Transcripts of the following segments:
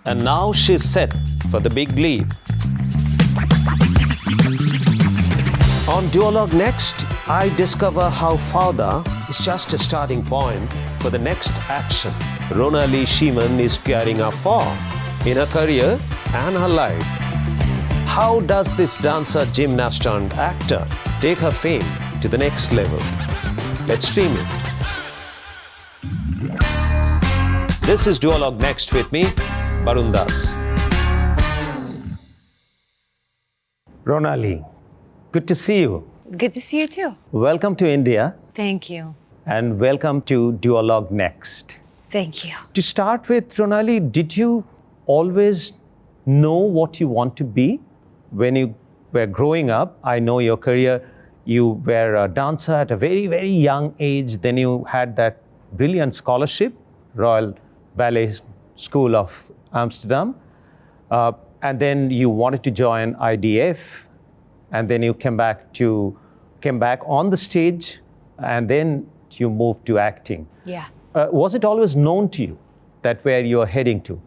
And now she's set for the big leap. On Duologue NXT, I discover how Fauda is just a starting point for the next action Rona-Lee Shimon is gearing up for in her career and her life. How does this dancer, gymnast and actor take her fame to the next level? Let's stream it. This is Duologue NXT with me, Barun. Rona-Lee, good to see you. Good to see you too. Welcome to India Thank you. and welcome to Duologue NXT. Thank you. To start with, Rona-Lee, did you always know what you want to be when you were growing up? I know your career, you were a dancer at a very, very young age. Then you had that brilliant scholarship, Royal Ballet School of Amsterdam. And then you wanted to join IDF. And then you came back on the stage, and then you moved to acting. Yeah. Was it always known to you that where you are heading to?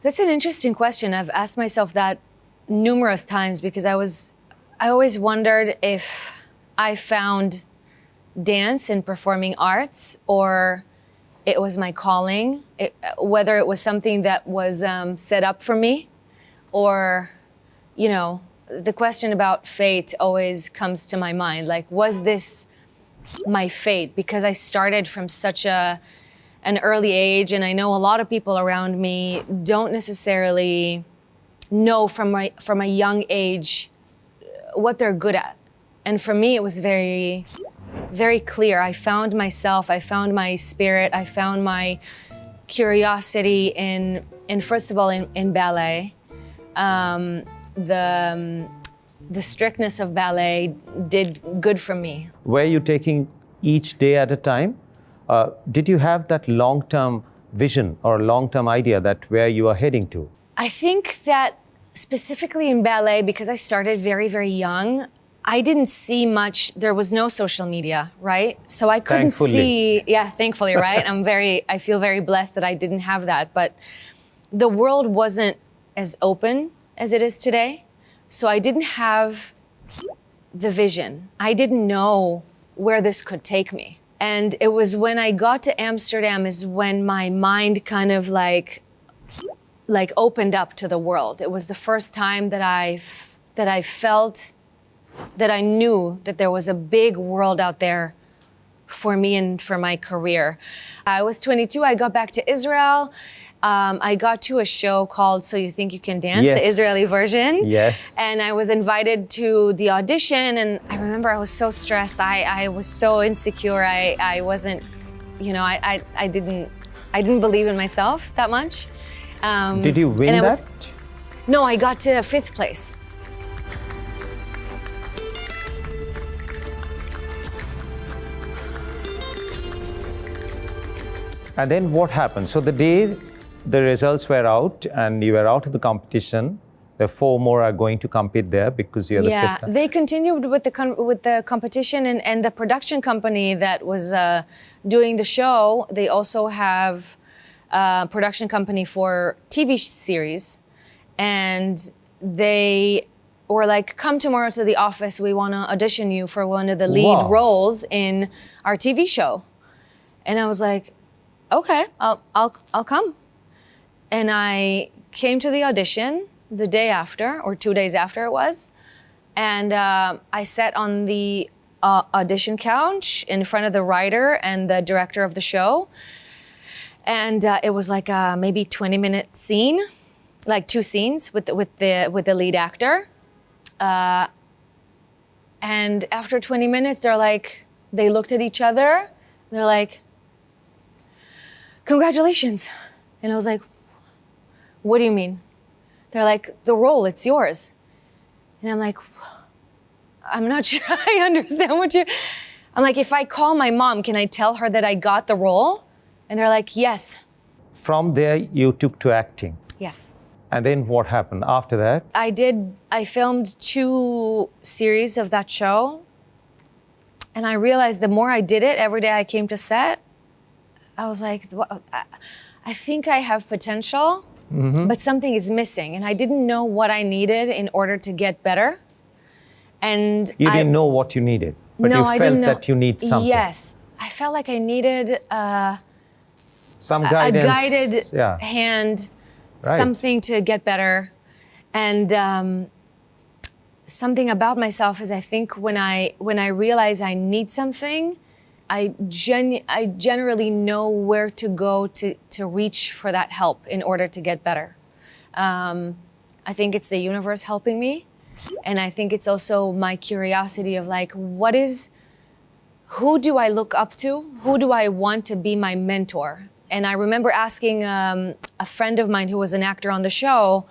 That's an interesting question. I've asked myself that numerous times because I always wondered if I found dance and performing arts or it was my calling, whether it was something that was set up for me or, you know, the question about fate always comes to my mind. Like, was this my fate? Because I started from such an early age, and I know a lot of people around me don't necessarily know from a young age what they're good at. And for me, it was very, very clear. I found myself, I found my spirit, I found my curiosity in first of all, in ballet. The strictness of ballet did good for me. Were you taking each day at a time? Did you have that long-term vision or long-term idea that where you are heading to? I think that specifically in ballet, because I started very, very young, I didn't see much. There was no social media, right? So I couldn't see. Yeah, thankfully, right? I feel very blessed that I didn't have that. But the world wasn't as open as it is today. So I didn't have the vision. I didn't know where this could take me. And it was when I got to Amsterdam is when my mind kind of like opened up to the world. It was the first time that I felt that I knew that there was a big world out there for me and for my career. I was 22, I got back to Israel. I got to a show called So You Think You Can Dance, Yes. the Israeli version. Yes. And I was invited to the audition, and I remember I was so stressed. I was so insecure. I wasn't, you know, I didn't believe in myself that much. Did you win that? No, I got to 5th place. And then what happened? So the day the results were out and you were out of the competition, the 4 more are going to compete there because you're the 5th. Yeah, they continued with the competition and the production company that was doing the show. They also have a production company for TV series, and they were like, "Come tomorrow to the office. We want to audition you for one of the lead roles in our TV show." And I was like, "Okay, I'll come." And I came to the audition the day after, or 2 days after it was. And I sat on the audition couch in front of the writer and the director of the show. And it was like a maybe 20-minute scene, like 2 scenes with the lead actor. And after 20 minutes, they looked at each other. They're like, "Congratulations." And I was like, "What do you mean?" They're like, "The role, it's yours." And I'm like, "I'm not sure I understand I'm like, "If I call my mom, can I tell her that I got the role?" And they're like, "Yes." From there, you took to acting. Yes. And then what happened after that? I filmed 2 series of that show. And I realized the more I did it, every day I came to set, I was like, I think I have potential. but something is missing. And I didn't know what I needed in order to get better. And You didn't know what you needed, but no, you I felt didn't know. that you need something. Yes, I felt like I needed Some a guidance. guided Yeah. hand, Right. something to get better. And something about myself is I think when I realize I need something, I generally know where to go to reach for that help in order to get better. I think it's the universe helping me. And I think it's also my curiosity of like, who do I look up to? Who do I want to be my mentor? And I remember asking a friend of mine who was an actor on the show,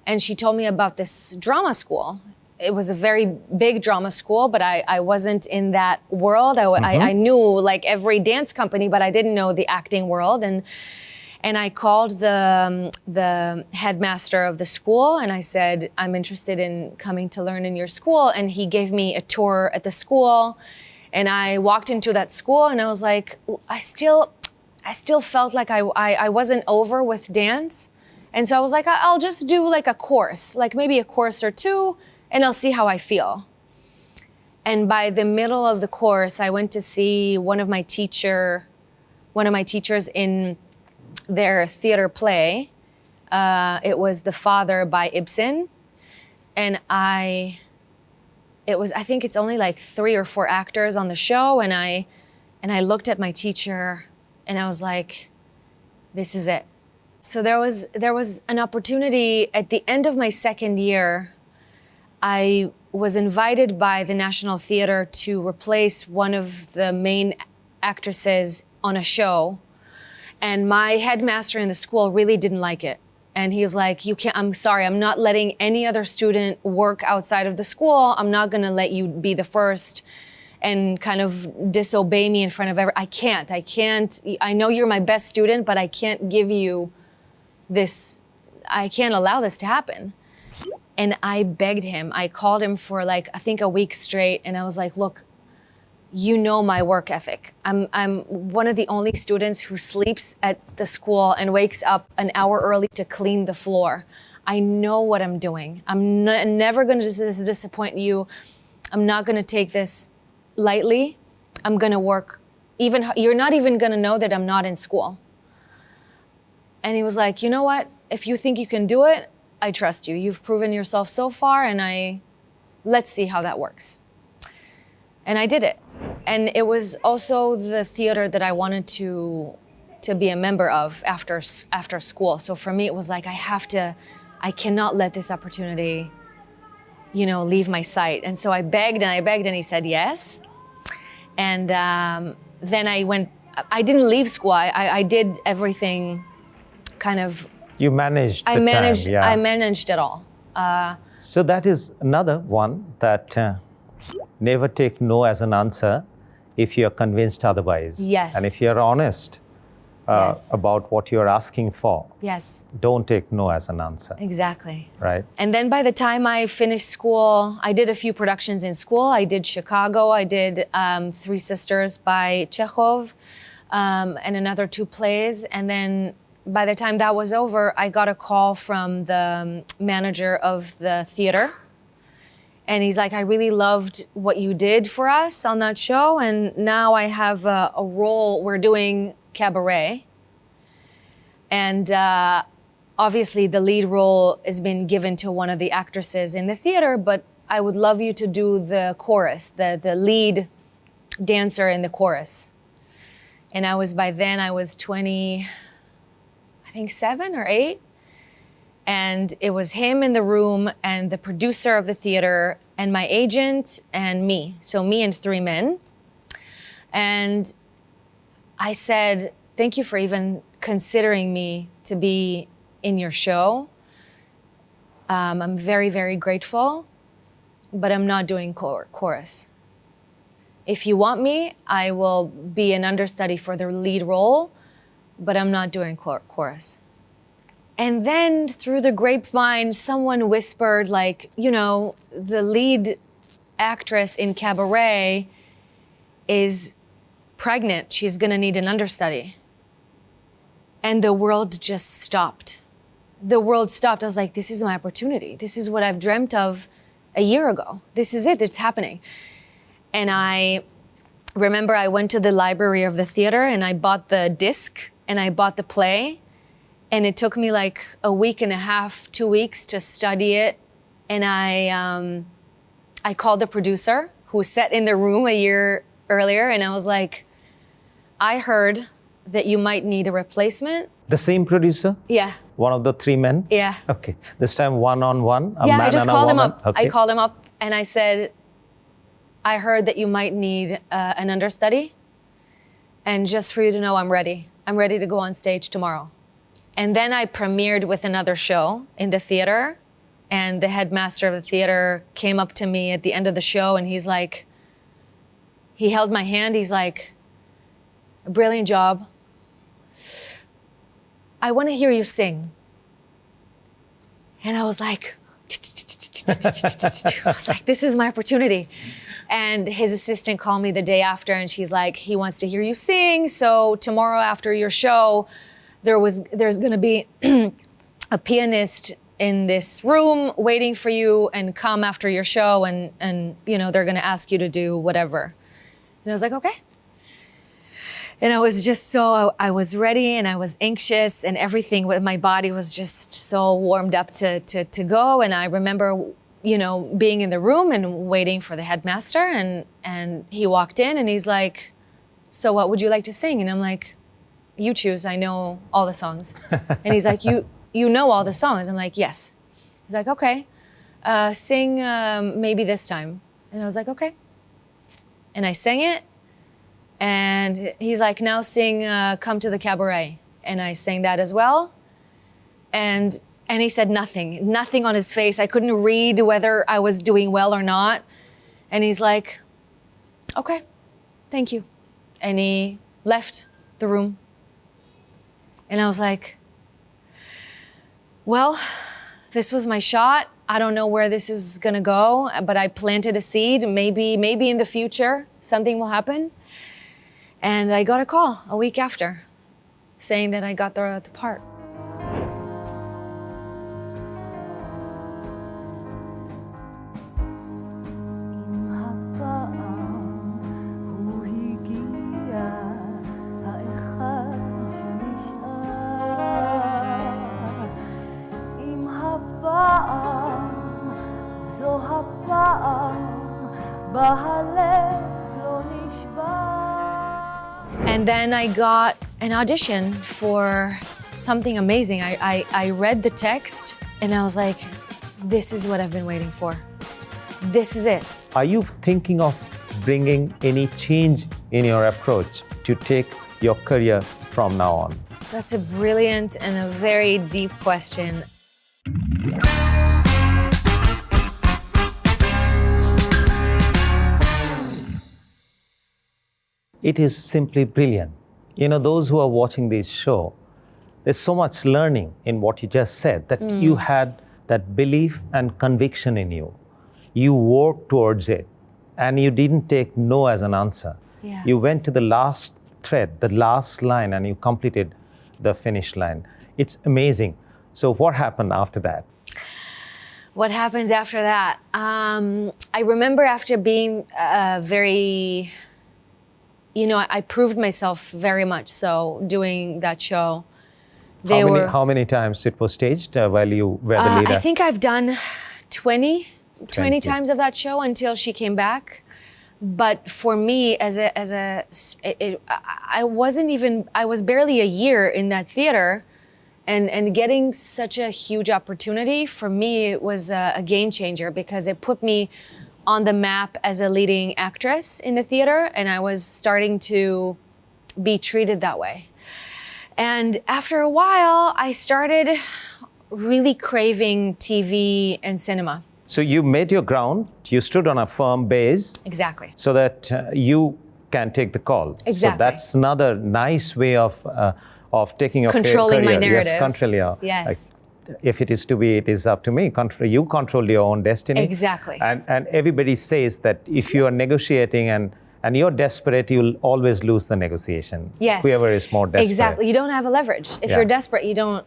and she told me about this drama school. It was a very big drama school, but I wasn't in that world. I knew like every dance company, but I didn't know the acting world. And I called the headmaster of the school and I said, I'm interested in coming to learn in your school. And he gave me a tour at the school. And I walked into that school and I was like, I still felt like I wasn't over with dance. And so I was like, I'll just do like a course, like maybe a course or two, and I'll see how I feel. And by the middle of the course, I went to see one of my teachers in their theater play. It was The Father by Ibsen. And I think it's only like 3 or 4 actors on the show. And I looked at my teacher and I was like, this is it. So there was an opportunity at the end of my second year. I was invited by the National Theater to replace one of the main actresses on a show. And my headmaster in the school really didn't like it. And he was like, I'm sorry, I'm not letting any other student work outside of the school. I'm not gonna let you be the first and kind of disobey me in front of I can't. I know you're my best student, but I can't give you this, I can't allow this to happen. And I begged him. I called him for like, I think a week straight. And I was like, look, you know my work ethic. I'm one of the only students who sleeps at the school and wakes up an hour early to clean the floor. I know what I'm doing. I'm never gonna disappoint you. I'm not gonna take this lightly. I'm gonna work. You're not even gonna know that I'm not in school. And he was like, you know what? If you think you can do it, I trust you. You've proven yourself so far, and let's see how that works. And I did it. And it was also the theater that I wanted to be a member of after school. So for me, it was like, I cannot let this opportunity, leave my sight. And so I begged and he said yes. And then I didn't leave school. I did everything kind of. You managed I managed it all. So that is another one that never take no as an answer if you're convinced otherwise. Yes. And if you're honest Yes. about what you're asking for, Yes. don't take no as an answer, Exactly. right? And then by the time I finished school, I did a few productions in school. I did Chicago. I did Three Sisters by Chekhov, and another 2 plays. And then by the time that was over, I got a call from the manager of the theater. And he's like, I really loved what you did for us on that show. And now I have a role. We're doing cabaret. And obviously the lead role has been given to one of the actresses in the theater, but I would love you to do the chorus, the lead dancer in the chorus. And by then I was 20, I think 7 or 8. And it was him in the room and the producer of the theater and my agent and me. So me and 3 men. And I said, thank you for even considering me to be in your show. I'm very, very grateful, but I'm not doing chorus. If you want me, I will be an understudy for the lead role, but I'm not doing chorus. And then through the grapevine, someone whispered like, the lead actress in Cabaret is pregnant. She's gonna need an understudy. And the world just stopped. the world stopped. I was like, this is my opportunity. This is what I've dreamt of a year ago. This is it, it's happening. And I remember I went to the library of the theater and I bought the disc and I bought the play. And it took me like a week and a half, 2 weeks to study it. And I called the producer who sat in the room a year earlier, and I was like, I heard that you might need a replacement. The same producer? Yeah. One of the three men? Yeah. Okay. This time one-on-one, a yeah, man I just and a called him woman? up. Okay. I called him up and I said, I heard that you might need an understudy. And just for you to know, I'm ready. I'm ready to go on stage tomorrow. And then I premiered with another show in the theater. And the headmaster of the theater came up to me at the end of the show and he's like, he held my hand. He's like, a brilliant job. I want to hear you sing. And I was like, this is my opportunity. And his assistant called me the day after and she's like, he wants to hear you sing. So tomorrow after your show, there's going to be a pianist in this room waiting for you, and come after your show and you know, they're going to ask you to do whatever. And I was like, okay. And I was just I was ready and I was anxious and everything with my body was just so warmed up to go. And I remember, you know, being in the room and waiting for the headmaster and he walked in and he's like, so what would you like to sing? And I'm like, you choose, I know all the songs. And he's like, you know all the songs? I'm like, yes. He's like, okay, sing Maybe This Time. And I was like, okay. And I sang it. And he's like, now sing Come to the Cabaret. And I sang that as well. And he said nothing on his face. I couldn't read whether I was doing well or not. And he's like, okay, thank you. And he left the room. And I was like, well, this was my shot. I don't know where this is gonna go, but I planted a seed. Maybe in the future, something will happen. And I got a call a week after saying that I got the part. And then I got an audition for something amazing. I read the text and I was like, this is what I've been waiting for. This is it. Are you thinking of bringing any change in your approach to take your career from now on? That's a brilliant and a very deep question. It is simply brilliant. You know, those who are watching this show, there's so much learning in what you just said, that you had that belief and conviction in you. You worked towards it, and you didn't take no as an answer. Yeah. You went to the last thread, the last line, and you completed the finish line. It's amazing. So what happened after that? What happens after that? I remember after being very... You know, I proved myself very much so doing that show. How many times it was staged while you were the leader? I think I've done 20 times of that show until she came back. But for me, I was barely a year in that theater, and getting such a huge opportunity, for me, it was a game changer because it put me on the map as a leading actress in the theater, and I was starting to be treated that way. And after a while, I started really craving TV and cinema. So you made your ground, you stood on a firm base. Exactly. So that you can take the call. Exactly. So that's another nice way of taking your controlling career. my narrative. Yes, control. Yes. If it is to be, it is up to me. You control your own destiny. Exactly. And everybody says that if you are negotiating and you're desperate, you'll always lose the negotiation. Yes. Whoever is more desperate. Exactly. You don't have a leverage. If you're desperate, you don't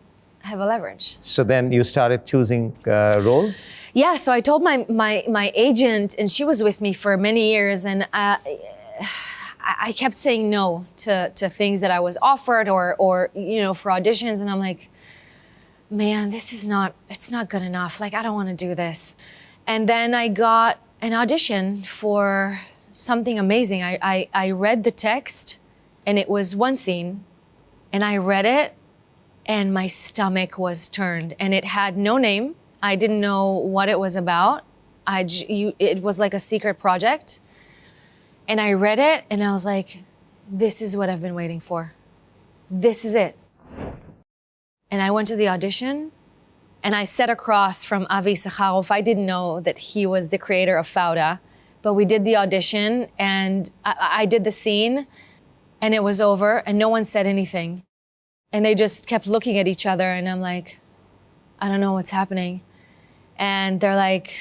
have a leverage. So then you started choosing roles? Yeah, so I told my agent, and she was with me for many years, and I kept saying no to things that I was offered or for auditions, and I'm like, man, it's not good enough. Like, I don't want to do this. And then I got an audition for something amazing. I read the text, and it was one scene, and I read it, and my stomach was turned, and it had no name. I didn't know what it was about. It was like a secret project. And I read it, and I was like, this is what I've been waiting for. This is it. And I went to the audition, and I sat across from Avi Sakharov. I didn't know that he was the creator of Fauda, but we did the audition, and I did the scene, and it was over, and no one said anything. And they just kept looking at each other, and I'm like, I don't know what's happening. And they're like,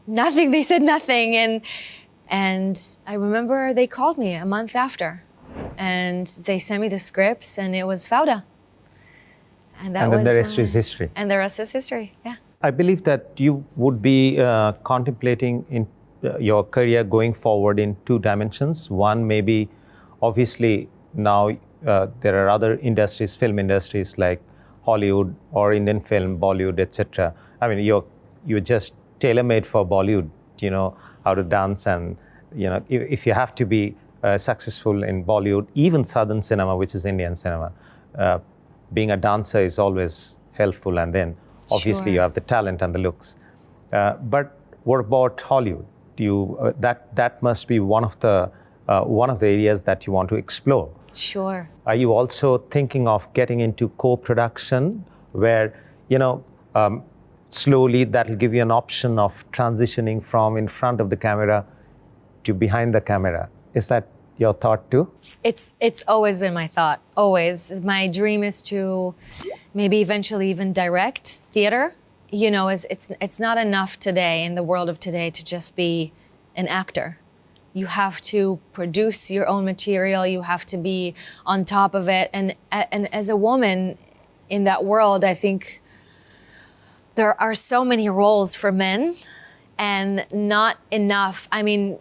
nothing. They said nothing. And I remember they called me a month after, and they sent me the scripts, and it was Fauda. And then the rest is history. And the rest is history, yeah. I believe that you would be contemplating in your career going forward in two dimensions. One, maybe, obviously, now there are other industries, film industries like Hollywood or Indian film, Bollywood, etc. I mean, you're just tailor-made for Bollywood, how to dance, and if you have to be successful in Bollywood, even Southern cinema, which is Indian cinema, being a dancer is always helpful, and then obviously you have the talent and the looks. But what about Hollywood? That must be one of the areas that you want to explore. Sure. Are you also thinking of getting into co-production, where slowly that'll give you an option of transitioning from in front of the camera to behind the camera? Is that your thought too? It's always been my thought, always. My dream is to maybe eventually even direct theater. It's not enough today, in the world of today, to just be an actor. You have to produce your own material. You have to be on top of it. And as a woman in that world, I think there are so many roles for men and not enough. I mean,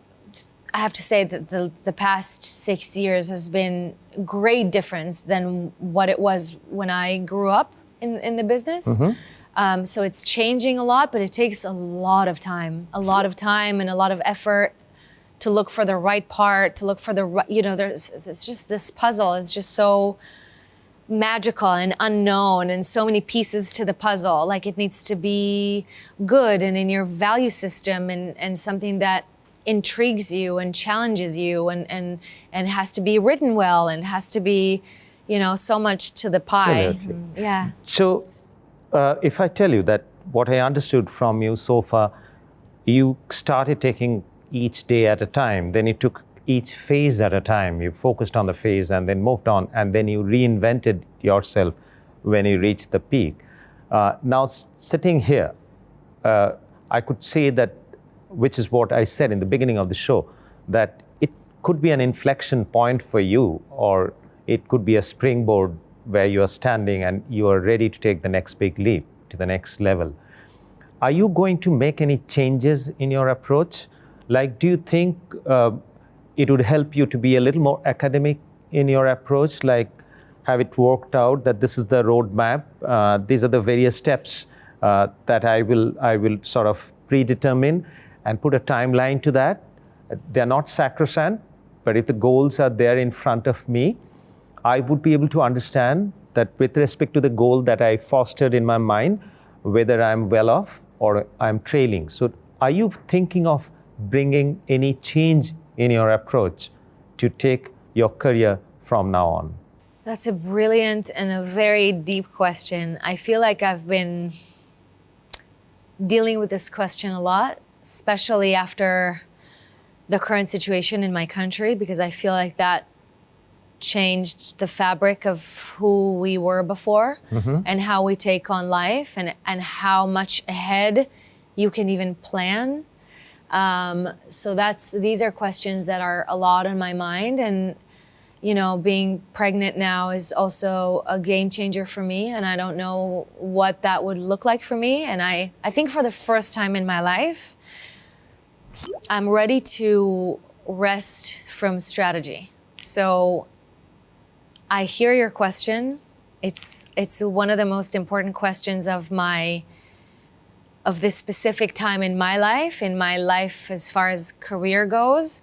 I have to say that the past 6 years has been great difference than what it was when I grew up in the business. Mm-hmm. So it's changing a lot, but it takes a lot of time and a lot of effort to look for the right part, to look for the right, it's just this puzzle is just so magical and unknown, and so many pieces to the puzzle. Like, it needs to be good and in your value system, and something that intrigues you and challenges you, and has to be written well, and has to be, so much to the pie. Absolutely. Yeah. So if I tell you that what I understood from you so far, you started taking each day at a time, then you took each phase at a time. You focused on the phase and then moved on, and then you reinvented yourself when you reached the peak. Now, sitting here, I could say that, which is what I said in the beginning of the show, that it could be an inflection point for you, or it could be a springboard where you are standing and you are ready to take the next big leap to the next level. Are you going to make any changes in your approach? Like, do you think it would help you to be a little more academic in your approach? Like, have it worked out that this is the roadmap? These are the various steps that I will sort of predetermine and put a timeline to that. They're not sacrosanct, but if the goals are there in front of me, I would be able to understand that with respect to the goal that I fostered in my mind, whether I'm well off or I'm trailing. So are you thinking of bringing any change in your approach to take your career from now on? That's a brilliant and a very deep question. I feel like I've been dealing with this question a lot, especially after the current situation in my country, because I feel like that changed the fabric of who we were before, mm-hmm. and how we take on life, and how much ahead you can even plan. So these are questions that are a lot on my mind, and being pregnant now is also a game changer for me, and I don't know what that would look like for me. And I think for the first time in my life, I'm ready to rest from strategy. So I hear your question. It's one of the most important questions of this specific time in my life as far as career goes.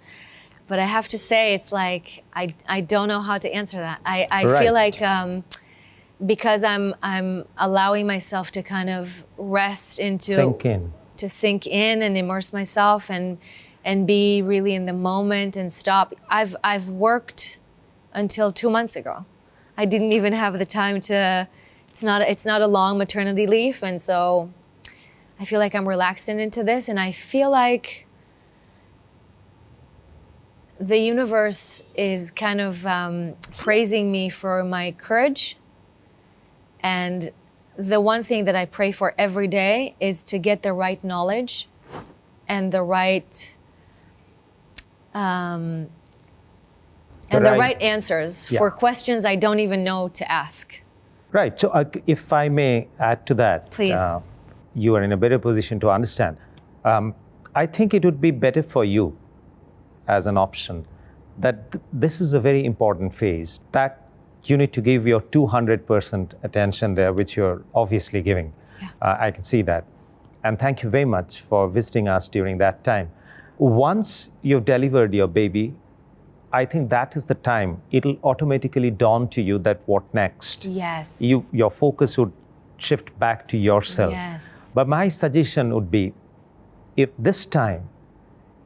But I have to say, it's like, I don't know how to answer that. I Right. feel like because I'm allowing myself to kind of rest into... to sink in and immerse myself and be really in the moment and stop. I've worked until 2 months ago. I didn't even have the time to, it's not a long maternity leave, and so I feel like I'm relaxing into this, and I feel like the universe is kind of praising me for my courage. And the one thing that I pray for every day is to get the right knowledge and the right right answers for questions I don't even know to ask. Right. So if I may add to that, please. You are in a better position to understand. I think it would be better for you as an option that this is a very important phase, that you need to give your 200% attention there, which you're obviously giving. Yeah. I can see that. And thank you very much for visiting us during that time. Once you've delivered your baby, I think that is the time it'll automatically dawn to you that what next? Yes. Your focus would shift back to yourself. Yes. But my suggestion would be, if this time,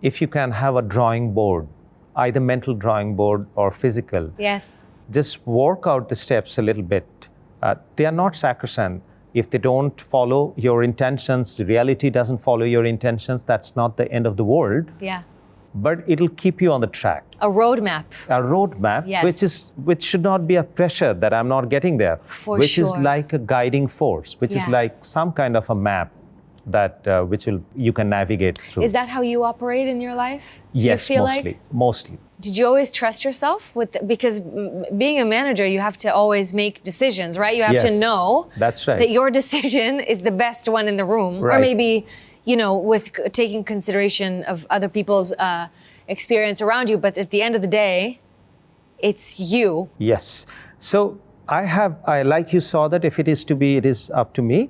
if you can have a drawing board, either mental drawing board or physical. Yes. Just work out the steps a little bit. They are not sacrosanct. If they don't follow your intentions, reality doesn't follow your intentions, that's not the end of the world. Yeah. But it'll keep you on the track. A roadmap. A roadmap, yes. which should not be a pressure that I'm not getting there. Which sure. is like a guiding force, which is like some kind of a map that you can navigate through. Is that how you operate in your life? Yes, you feel mostly. Did you always trust yourself? Because being a manager, you have to always make decisions, right? You have to know that's right. that your decision is the best one in the room. Right. Or maybe, with taking consideration of other people's experience around you. But at the end of the day, it's you. Yes. So I like you saw that if it is to be, it is up to me.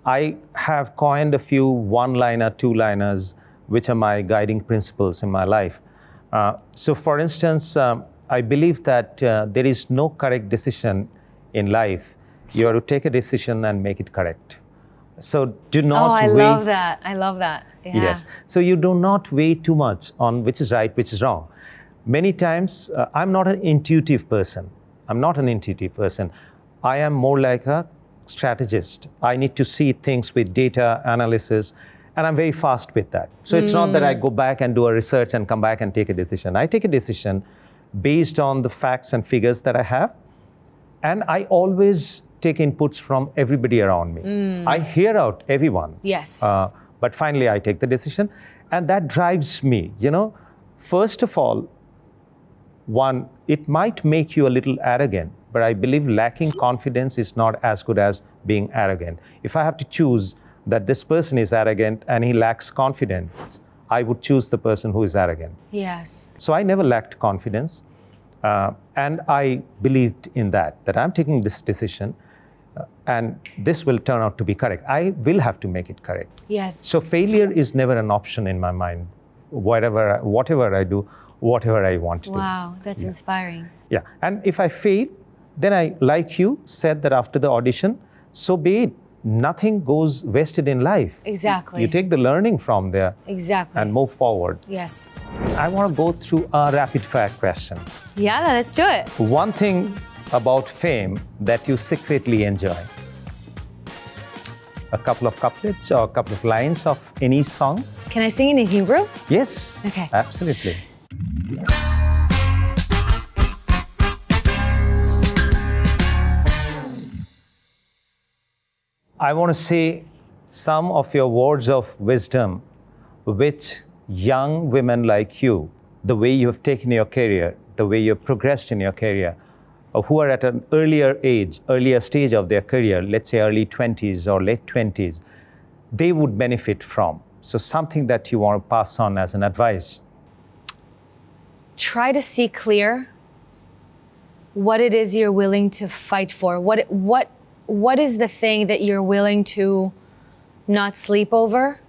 I have coined a few one-liner, two-liners, which are my guiding principles in my life. So for instance, I believe that there is no correct decision in life. You have to take a decision and make it correct. So do not I love that. I love that. Yeah. Yes. So you do not weigh too much on which is right, which is wrong. Many times, I'm not an intuitive person. I am more like a strategist. I need to see things with data analysis, and I'm very fast with that. So it's not that I go back and do a research and come back and take a decision. I take a decision based on the facts and figures that I have, and I always take inputs from everybody around me. I hear out everyone. Yes. But finally, I take the decision, and that drives me. First of all, one, it might make you a little arrogant, but I believe lacking confidence is not as good as being arrogant. If I have to choose that this person is arrogant and he lacks confidence, I would choose the person who is arrogant. Yes. So I never lacked confidence, and I believed in that I'm taking this decision, and this will turn out to be correct. I will have to make it correct. Yes. So failure is never an option in my mind, whatever I do, whatever I want to do. Wow, that's inspiring. Yeah, and if I fail, then I, like you said that after the audition, so be it. Nothing goes wasted in life. Exactly. You take the learning from there. Exactly. And move forward. Yes. I want to go through our rapid fire questions. Yeah, let's do it. One thing about fame that you secretly enjoy. A couple of couplets or a couple of lines of any song. Can I sing it in Hebrew? Yes. Okay. Absolutely. I want to say some of your words of wisdom which young women like you, the way you have taken your career, the way you've progressed in your career, or who are at an earlier stage of their career, let's say early 20s or late 20s, they would benefit from? So something that you want to pass on as an advice. Try to see clear what it is you're willing to fight for. What is the thing that you're willing to not sleep over?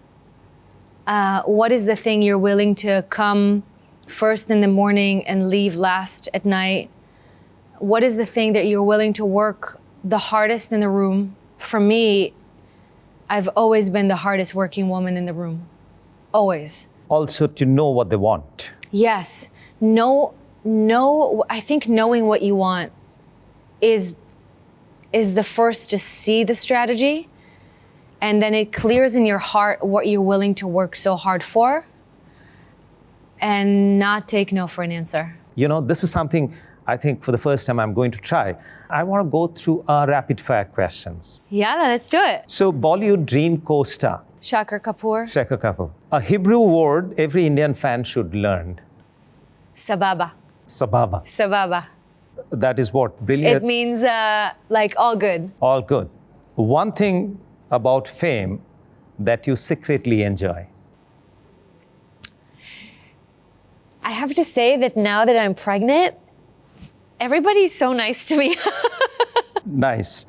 What is the thing you're willing to come first in the morning and leave last at night? What is the thing that you're willing to work the hardest in the room? For me, I've always been the hardest working woman in the room. Always. Also to know what they want. Yes. I think knowing what you want is the first to see the strategy, and then it clears in your heart what you're willing to work so hard for, and not take no for an answer. You know, this is something I think for the first time I'm going to try. I want to go through our rapid fire questions. Yeah, let's do it. So, Bollywood dream co-star. Shakar Kapoor. Shakar Kapoor. A Hebrew word every Indian fan should learn. Sababa. Sababa. Sababa. That is what? Brilliant. It means like all good. All good. One thing about fame that you secretly enjoy. I have to say that now that I'm pregnant, everybody's so nice to me. Nice.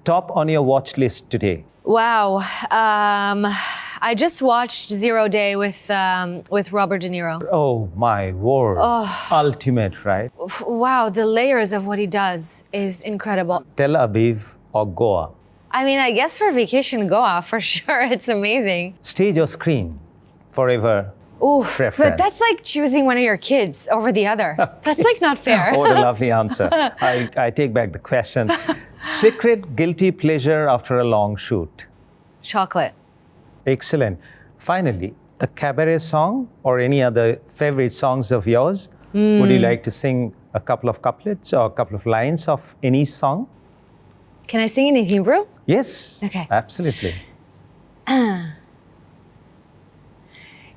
Top on your watch list today. Wow. I just watched 0 Day with Robert De Niro. Oh my word. Oh. Ultimate, right? Wow, the layers of what he does is incredible. Tel Aviv or Goa? I mean, I guess for vacation, Goa, for sure. It's amazing. Stage or screen? Forever. Ooh, Preference. but that's like choosing one of your kids over the other. That's like not fair. What a lovely answer. I take back the question. Secret guilty pleasure after a long shoot? Chocolate. Excellent. Finally, the cabaret song or any other favorite songs of yours? Would you like to sing a couple of couplets or a couple of lines of any song? Can I sing it in Hebrew? Yes. Okay. Absolutely.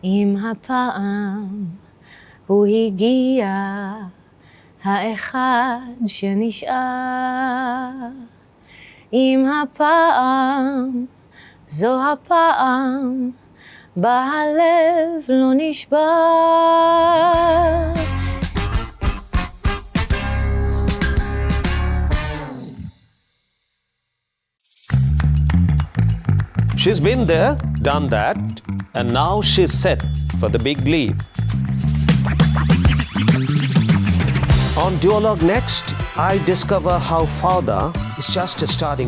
אם הפעם הוא הגיע, האחד שנשאר. אם הפעם זו הפעם, בה הלב לא נשבר. She's been there, done that, and now she's set for the big leap. On Duologue NXT, I discover how Fauda is just a starting